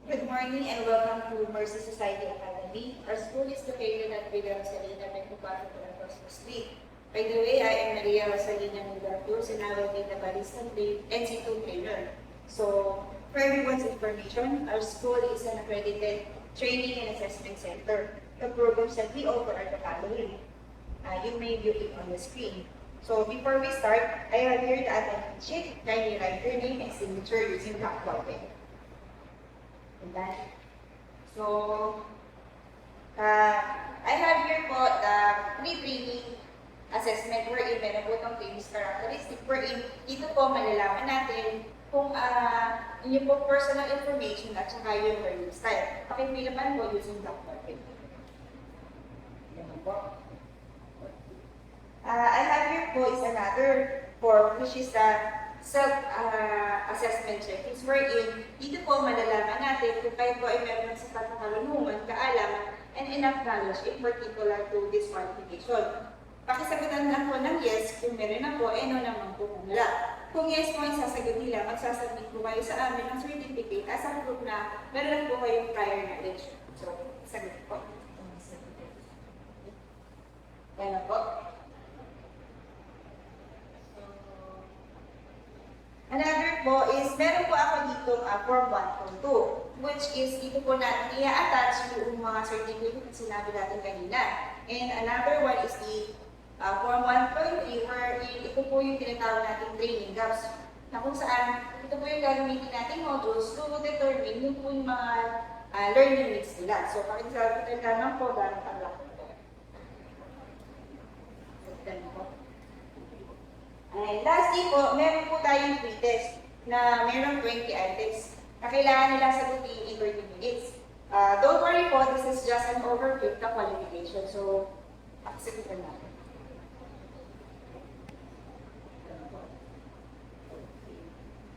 Good morning and welcome to Mercy Society Academy. Our school is located at Villa Rosalina, Metropolitan Cosmo Street. By the way, I am Maria Rosalina Mugartus and I will be the barista NC2 trainer. So, for everyone's information, our school is an accredited training and assessment center. The programs that we offer are the following. You may view it on the screen. So, before we start, I have here the attendance sheet. Kindly write your name and signature using black ballpen. So, I have here po the pre-training assessment wherein meron po itong famous characteristic wherein dito po malalaman natin kung inyong po personal information at saka yung learning style. Pakipilaman po using Blackboard. Yan po. I have here po is another form which is a self-assessment check. It's wherein dito po malalaman natin kung kayo po ay meron ng sapat na karunungan, kaalaman, and enough knowledge in particular to this qualification. Pakisagutan lang po ng yes kung meron na po, no naman po kung wala. Kung yes po ang sasagot nila, magsasubmit po kayo sa amin ng certificate as a proof na meron po kayong prior knowledge. So, sagot po. Yan na po. Another po is, meron po ako dito form 1, form 2, which is dito po natin i-attach yung mga certificate na sinabi natin kanina. And another one is the form 1.3 where ito po yung tinatawag natin training gaps. Na kung saan, ito po yung gagamitin natin modules to determine yung po yung mga learning needs nila. So, pakisagutan lamang po gamit ang Blackboard. And lastly po, meron po tayong pre-test na meron 20 items na kailangan nila sagutin in 30 minutes. Don't worry po, this is just an overview of the qualification. So, sagutin natin.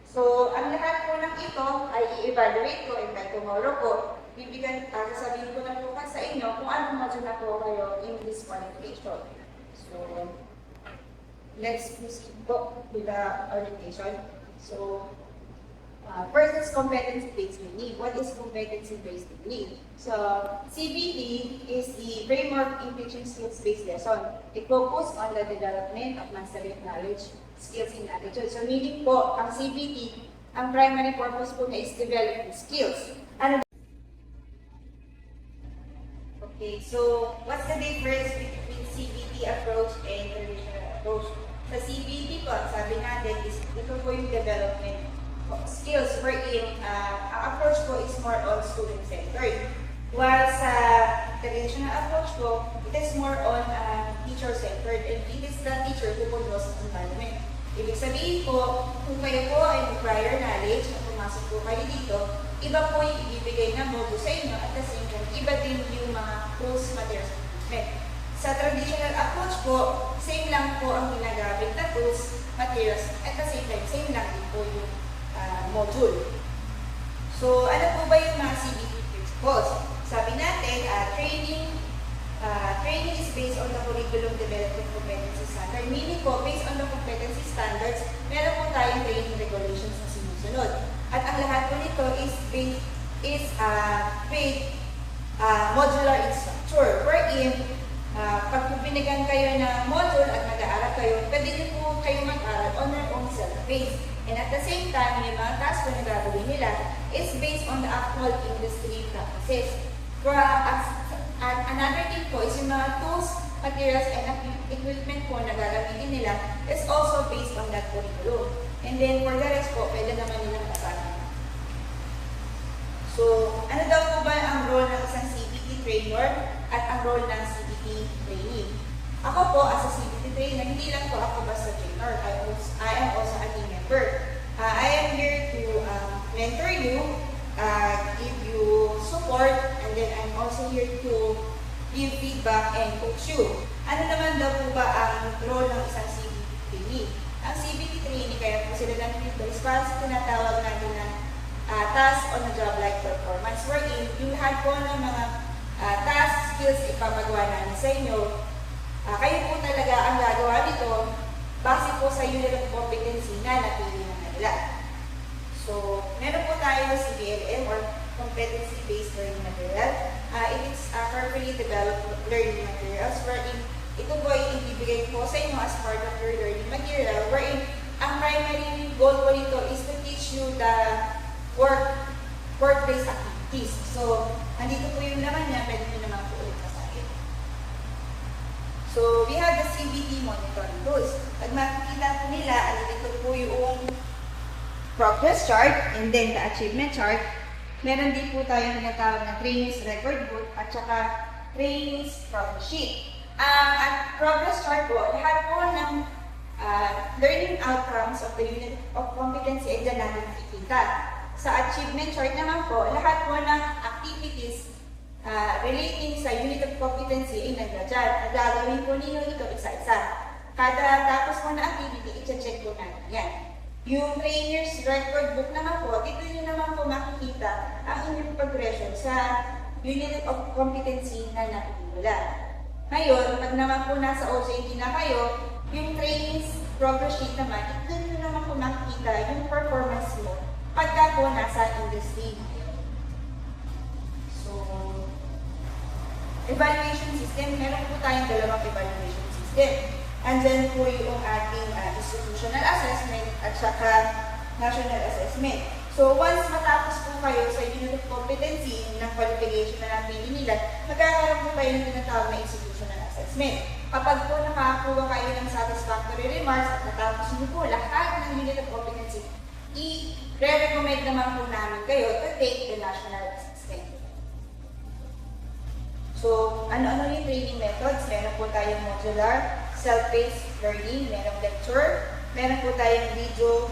So, ang lahat po ng ito ay i-evaluate ko and by tomorrow po, sasabihin ko na po sa inyo kung anong module na po kayo in this qualification. So, let's proceed po with the orientation. So, first is competency-based learning. What is competency-based learning? So, CBT is the framework in teaching skills-based lesson. It focuses on the development of mastery of knowledge, skills, and attitude. So, meaning po, ang CBT, ang primary purpose po na is developing skills. Okay, so what's the difference between CBT approach and traditional approach? Sa CBT po, sabi natin, is ito po yung development of skills wherein ang approach po is more on student-centered. While sa traditional approach po, it is more on teacher-centered and it is the teacher who controls the environment. Ibig sabihin po, kung kayo po ay prior knowledge na pumasok po kayo dito, iba po yung ibibigay na module sa inyo at the same time, iba din yung mga tools, materials, and sa traditional approach po, same lang po ang ginagamit na tools, materials, at the same time, same lang din po yung module. So, ano po ba yung mga CBT principles? Sabi natin, training is based on the curriculum development competency standard. Meaning po, based on the competency standards, meron po tayong training regulations na sinusunod. At ang lahat po nito is based modular in structure, wherein pag binigyan kayo ng module at nag-aaral kayo, pwede nyo po kayo mag-aaral on your own self-paced. And at the same time, yung mga tasks na gagawin nila is based on the actual industry practices. At another thing po is yung mga tools, materials, and equipment po na gagamitin nila is also based on that curriculum. And then for the rest po, pwede naman nilang kasama. So, ano daw po ba ang role ng isang CBT trainer at ang role ng CBT trainee? Ako po, as a CBT trainer, hindi lang po ako basta trainer. I am also a team member. I am here to mentor you, give you support, and then I'm also here to give feedback and coach you. Ano naman daw po ba ang role ng isang CBT trainee? Ang CBT trainee, kaya po sila lang dito, is para sa tinatawag natin na task on a job-like performance, wherein yung lahat po ng mga task, skills, ipapagawa namin sa inyo, kayo po talaga ang gagawa nito base po sa unit of competency na napili na nila. So, meron po tayo CBLM or competency-based learning material. It is carefully developed learning materials wherein ito po ay ibibigay po sa inyo as part of your learning material wherein ang primary goal po nito is to teach you the workplace activities. So, andito po yung naman niya, pwede nyo naman po ulit masahin. So, we have the CBT monitoring tools. Pag makikita po nila, andito po yung progress chart and then the achievement chart. Meron din po tayong tinatawag na trainees record book at saka trainees progress sheet. At progress chart po, lahat po ng learning outcomes of the unit of competency ay dyan natin nakikita. Sa achievement chart naman po, lahat po ng activities relating sa unit of competency ay nandyan. At gagawin po ninyo ito isa-isa. Kada tapos po na activity, i-check po natin yan. Yung trainer's record book naman po, dito nyo naman po makikita ang inyong progression sa unit of competency na napipula. Ngayon, pag naman po nasa OJT na kayo, yung trainee's progress sheet naman, ito nyo naman po makikita yung performance mo pagka po nasa industry. So, evaluation system, meron po tayong dalawang evaluation system. Andyan po yung ating institutional assessment at saka national assessment. So, once matapos po kayo sa unit of competency ng qualification na napili nila, magkakaroon po kayo ng tinatawag na institutional assessment. Kapag po nakakuha kayo ng satisfactory remarks at natapos niyo po lahat ng unit of competency, i-recommend naman po namin kayo to take the national assessment. So, ano-ano yung training methods? Meron po tayong modular, self-paced learning, merong lecture, meron po tayong video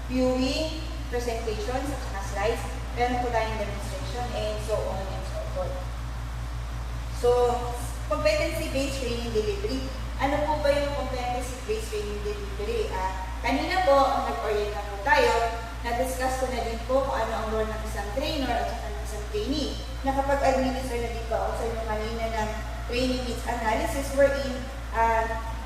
viewing, presentations at saka slides, meron po tayong demonstration, and so on and so forth. So, competency-based training delivery. Ano po ba yung competency-based training delivery? Kanina po, nag-orient na po tayo, na-discuss ko na din po kung ano ang role ng isang trainer at saka ng isang trainee. Nakapag-administer na din po ako sa inyo kanina ng training needs analysis wherein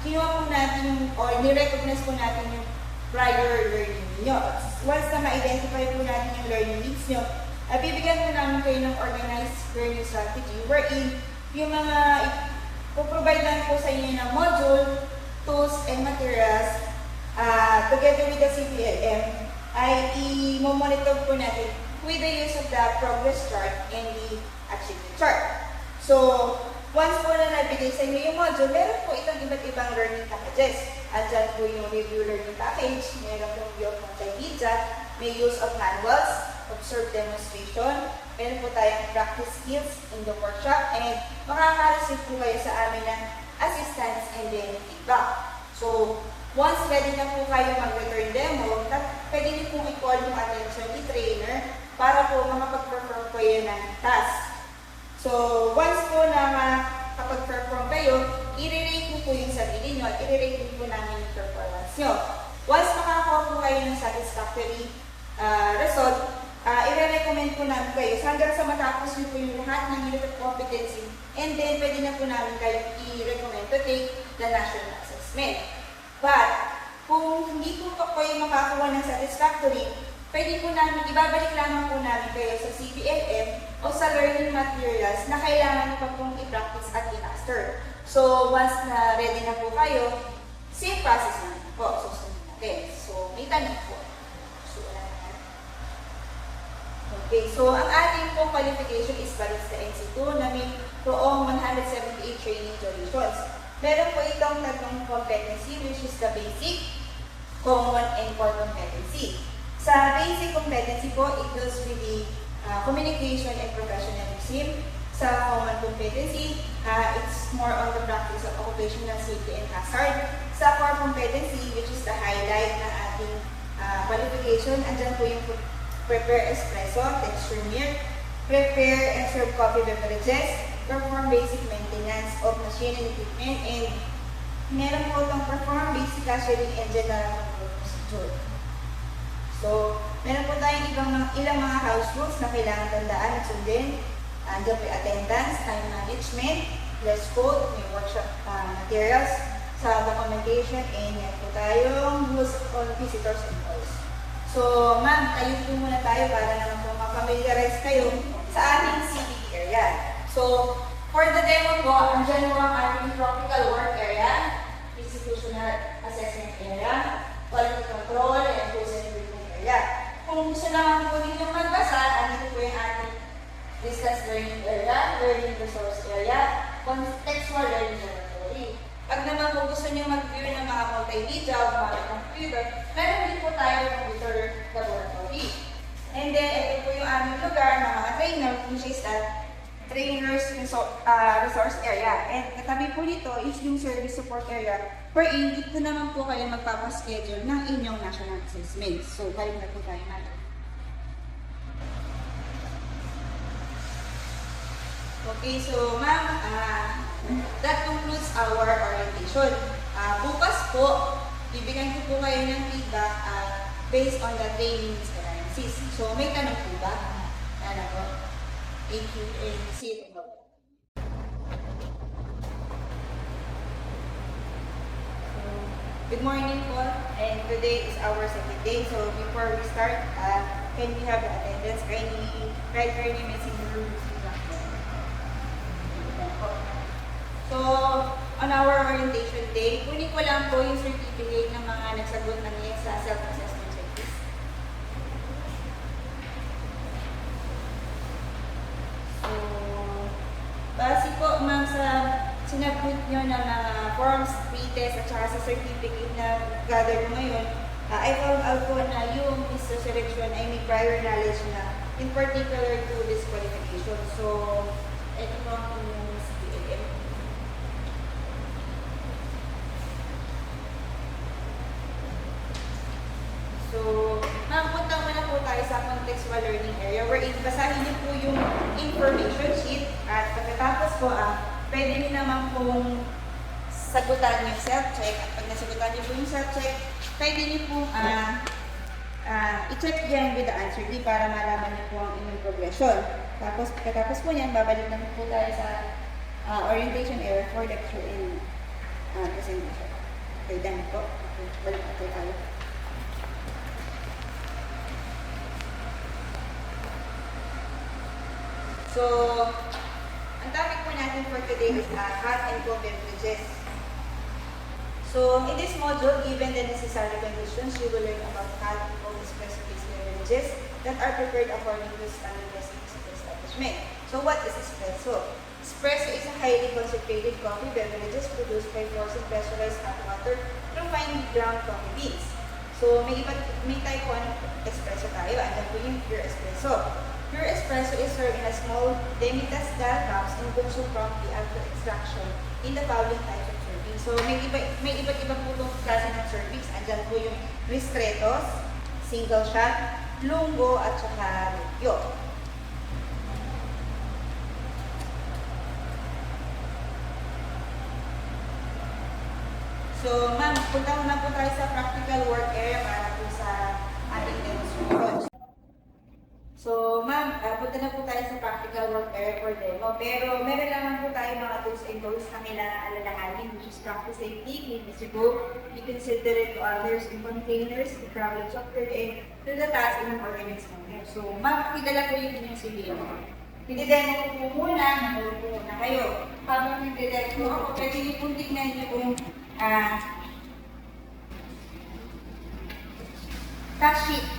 kinuha po natin yung, or ni-recognize po natin yung prior learning niyo. Once na ma-identify po natin yung learning needs nyo, bibigyan po namin kayo ng organized learning strategy wherein yung mga puprovide lang po sa inyo ng module, tools, and materials together with the CPLM ay i-monitor po natin with the use of the progress chart and the achievement chart. So, once po na nabigay sa inyo yung module, meron po itong iba't ibang learning packages. Andyan po yung review learning package, meron po yung view of multimedia, may use of manuals, observe demonstration, meron po tayong practice skills in the workshop, and makaka-receive po kayo sa amin ng assistance and then feedback. So, once ready na po kayo mag-return demo, pwede niyo pong i-call yung attention ni trainer para po makapag-perform kayo ng task. So, once po na makapag-perform kayo, i-rate po yung sarili nyo at i-rate po namin yung performance nyo. Once makakuha po kayo ng satisfactory result, i-recommend po namin kayo hanggang sa matapos nyo po yung lahat ng unit of competency, and then pwede na po namin kayo i-recommend to take the national assessment. But, kung hindi po kayo makakuha ng satisfactory, pwede po namin, ibabalik lamang po namin kayo sa CPLM o sa learning materials na kailangan pa pong i-practice at i-master. So, once na ready na po kayo, same process naman po. Susunod natin. So, may tanong po. So, okay, so ang ating pong qualification is Barista NC2 na may poong 178 training durations. Meron po itong tatlong competency which is the basic, common, and core competency. Sa basic competency po, it deals with the communication and professionalism. Sa common competency, it's more on the practice of occupational safety and hazard. Sa core competency, which is the highlight ng ating qualification, andyan po yung prepare espresso, texture milk, prepare and serve coffee beverages, perform basic maintenance of machine and equipment, and meron po itong perform basic cashiering and general control procedure. So, meron po tayong ilang mga house rules na kailangan tandaan at sundin. Andiyan po yung attendance, time management, dress code, may workshop materials, sa documentation, and yan po tayong rules on visitors and calls. So, ma'am, ayun po muna tayo para naman po makapamiliarize kayo sa ating CBT area. So, for the demo po, andyan po ang ating tropical work area, institutional assessment area, quality control, and process improvement area. Kung gusto naman po ninyo magbasa, andito po yung ating distance learning area, learning resource area, contextual learning laboratory. Pag naman po gusto niyo mag-view ng mga multimedia o mga computer, meron din po tayo computer laboratory. And then, ito po yung aming lugar ng mga trainer, which is that trainers resource area. And katabi po nito is yung service support area, wherein dito naman po kayo magpapaschedule ng inyong national assessment. So, balik na po tayo natin. Okay, so ma'am, that concludes our orientation. Bukas po, bibigyan ko po kayo ng feedback based on the trainings analysis. So, may tanong po ba? Ano po? Thank you and see you tomorrow. Good morning po, and today is our second day. So, before we start, can we have the attendance? Kindly write your name and senior room. So, on our orientation day, kunin ko lang po yung certificate ng mga nagsagot ng yes sa self-assessment service. So, base po ma'am sa sinagot nyo ng forms, pre-test at saka sa certificate na gather mo ngayon, I found out po na yung Mr. Selection ay may prior knowledge na in particular to this qualification. So, ito po ang yung CPAM. So, ma'am, punta muna po tayo sa contextual learning area wherein basahin niyo po yung information sheet at pagkatapos po, pwede niyo naman pong sagutan yung self-check. At pag nasagutan niyo po yung self-check, pwede niyo po i-check yan with the answer key para malaman niyo po ang inyong progression. Tapos, pagkatapos po yan, babalik naman po tayo sa orientation area for lecture and presentation. Okay, done po. Okay, balik po tayo. So, ang topic po natin for today is hot and cold beverages. So, in this module, given the necessary conditions, you will learn about hot and cold espresso-based beverages that are prepared according to standard recipes of the establishment. So, what is espresso? Espresso is a highly concentrated coffee beverages produced by forcing pressurized hot water through finely ground coffee beans. So, may type 1 espresso tayo. Andyan po yung pure espresso. Pure espresso is served in a small demi-tasse cups and consumed promptly after extraction in the following types of serving. So, may iba't iba po itong klase ng servings. Andyan po yung ristrettos, single shot, lungo, at saka rubyo. So, ma'am, punta muna po tayo sa practical work area para po sa ating demonstration. So, ma'am, punta na po tayo sa practical work area for demo. Pero meron naman po tayo mga tools and goals na kailangan alalahanin, which is practice safety, clean as you go, be considerate to others in containers, the travel software, and to the task in an organized manner. So, ma'am, pakidala po yung inyong CBM. Pididemo ko po muna, nanood po muna kayo. Habang nagdidemo ako, pwede niyo pong tignan niyo kung task sheet.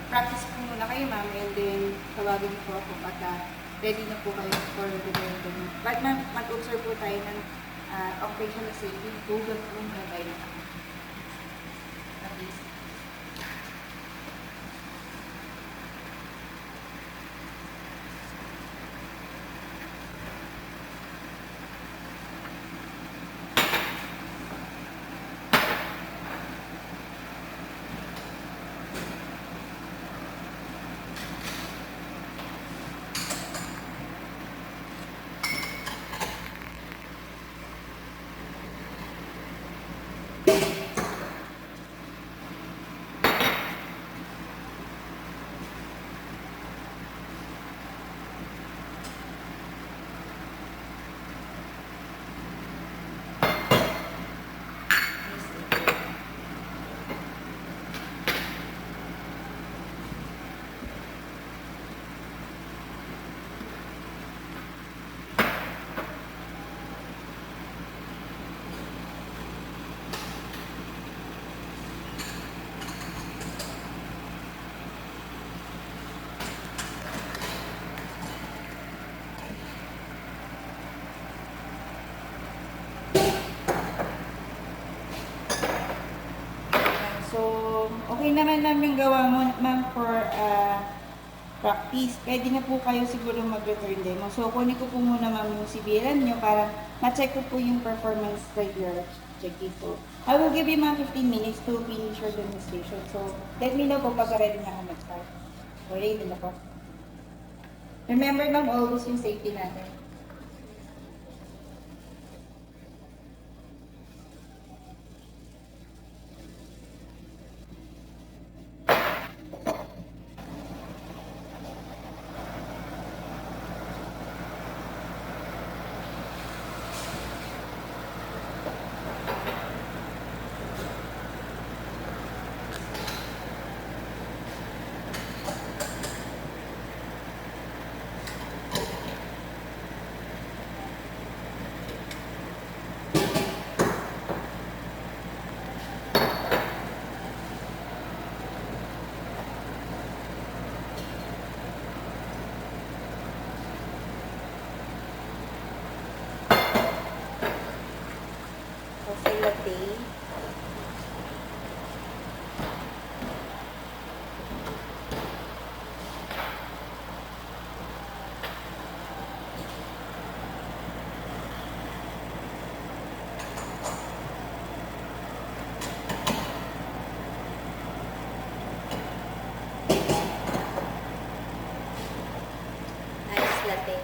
practice po muna kayo, ma'am, and then tawagin po ako pagka ready na po kayo for the development. But ma'am, mag-observe po tayo ng operational safety, Google po na tayo na kami. Okay. So, okay naman namin gawa mo, ma'am, for practice. Pwede na po kayo siguro mag-return demo. So, kunin ko po muna, ma'am, yung CBLan nyo para ma-check ko po yung performance regular check dito. I will give you, ma'am, 15 minutes to finish your demonstration. So, let me know po pag ready na ako mag-start. So, ready na po. Remember, ma'am, always yung safety natin. Coffee latte. Nice latte.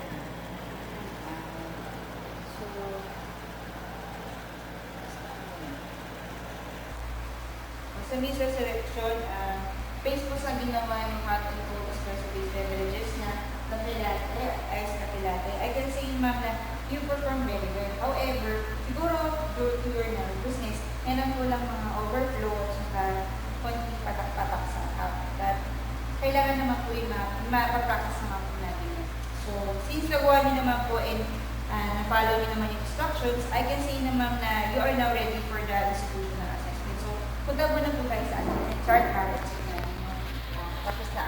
Sa visa selection, based po sa ginawa ng hot and cold espresso-based beverages na cafe latte, iced cafe latte, I can say, ma'am, na you perform very well. However, siguro due to your nervousness, meron po lang mga overflow at saka konting patak-patak sa cup. That kailangan naman po yung mapapractice naman po natin yan. So, since nagawa niyo naman po and na-follow niyo naman yung instructions, I can say naman na you are now ready for the institutional assessment. So, punta mo na po tayo sa chart carrots. Tapos na.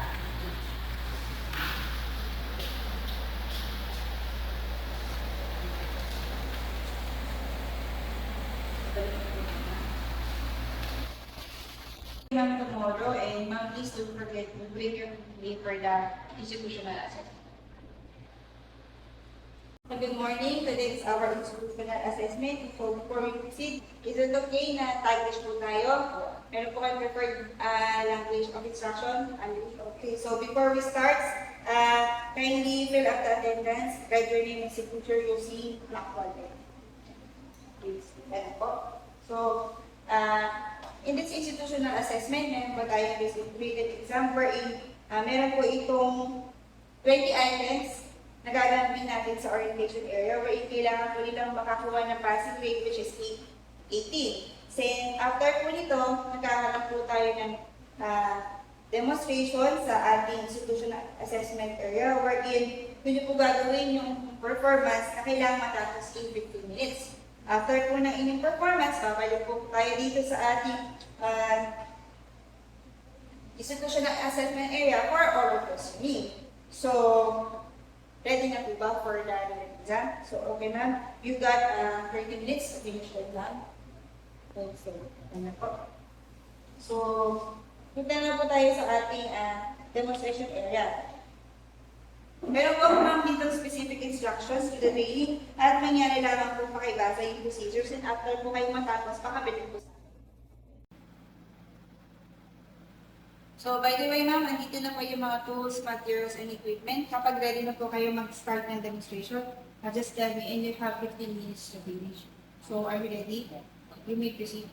Ma'am, tomorrow, and ma'am, please don't forget to bring your name for the institutional assessment. Good morning. Today is our institutional assessment. So before we proceed, is it okay na Taglish po tayo? Meron po kayong preferred language of instruction? Okay, so before we start, kindly fill up the attendance, write your name and signature using black wallet. Please, meron po. So, in this institutional assessment, meron po tayo this integrated exam wherein meron po itong 20 items na gagawin natin sa orientation area wherein kailangan po nilang makakuha ng passing grade which is 18. Then, after po nito, nagkakaroon po tayo ng demonstration sa ating institutional assessment area wherein yun po gagawin yung performance na kailangan matapos in 15 minutes. After po ng inyong performance, babalik po tayo dito sa ating institutional assessment area for oral questioning. So, ready na po ba for the exam? So, okay ma'am. You got 30 minutes to finish the exam. Okay. Ano po? So, punta na po tayo sa ating demonstration area. Meron po ma'am ditong specific instructions to the training at mangyari lamang po pakibasa yung procedures and after po kayo matapos, pakabilin po sa akin. So, by the way ma'am, andito na po yung mga tools, materials, and equipment. Kapag ready na po kayo mag-start ng demonstration, just tell me and you have 15 minutes to finish. So, are you ready? You may proceed.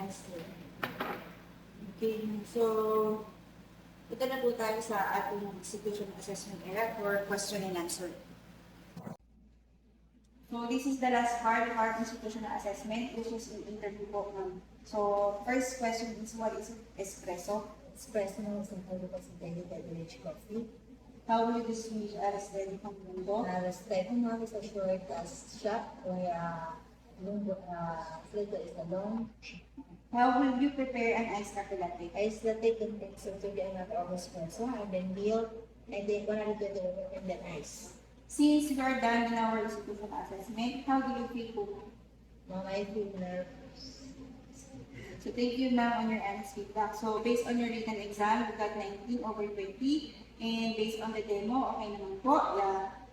I see. Okay, so ito na po tayo sa ating institution assessment area for question and answer. So this is the last part of our institutional assessment, which is an interview po ma'am. So first question is, what is espresso? Espresso naman sa tawag ko sa daily beverage coffee. How will you distinguish Aristel from Mundo? Step namin sa short as shop, kaya long flavor is a long. How will you prepare an iced coffee latte? Iced latte contains of 20 ml of espresso, and then milk, and then 120 ml and then ice. Since you are done in our institutional assessment, how do you feel po? Ma'am, I feel nervous. So thank you ma'am on your honest feedback. So based on your written exam, you got 19 over 20. And based on the demo, okay naman po.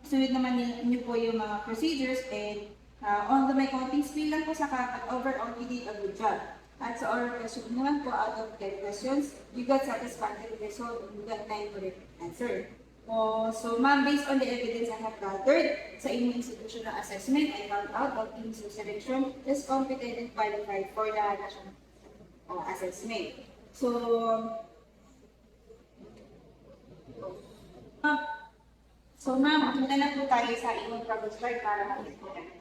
Sunod naman niyo po yung mga procedures and on the my counting scale lang po sa overall, you did a good job. At sa oral question naman po, out of 10 questions, you got satisfactory result and you got 9 correct answer. So ma'am, based on the evidence I have gathered sa inyong institutional assessment, I found out that in selection is competent and qualified for the national assessment. So ma'am, punta na po tayo sa inyong progress card para makita natin.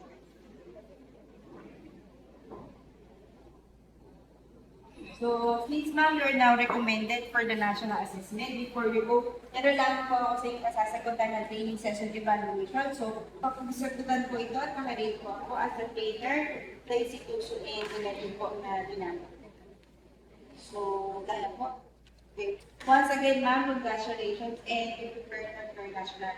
So, please ma'am, you are now recommended for the national assessment. Before we go, meron lang po ako sa inyong kasasagutan ng training session evaluation. So, pag-sagutan po ito at makarate po ako as a trainer, the institution and the po na ginamit. So, gano'n po. Okay. Once again, ma'am, congratulations and you prepare for national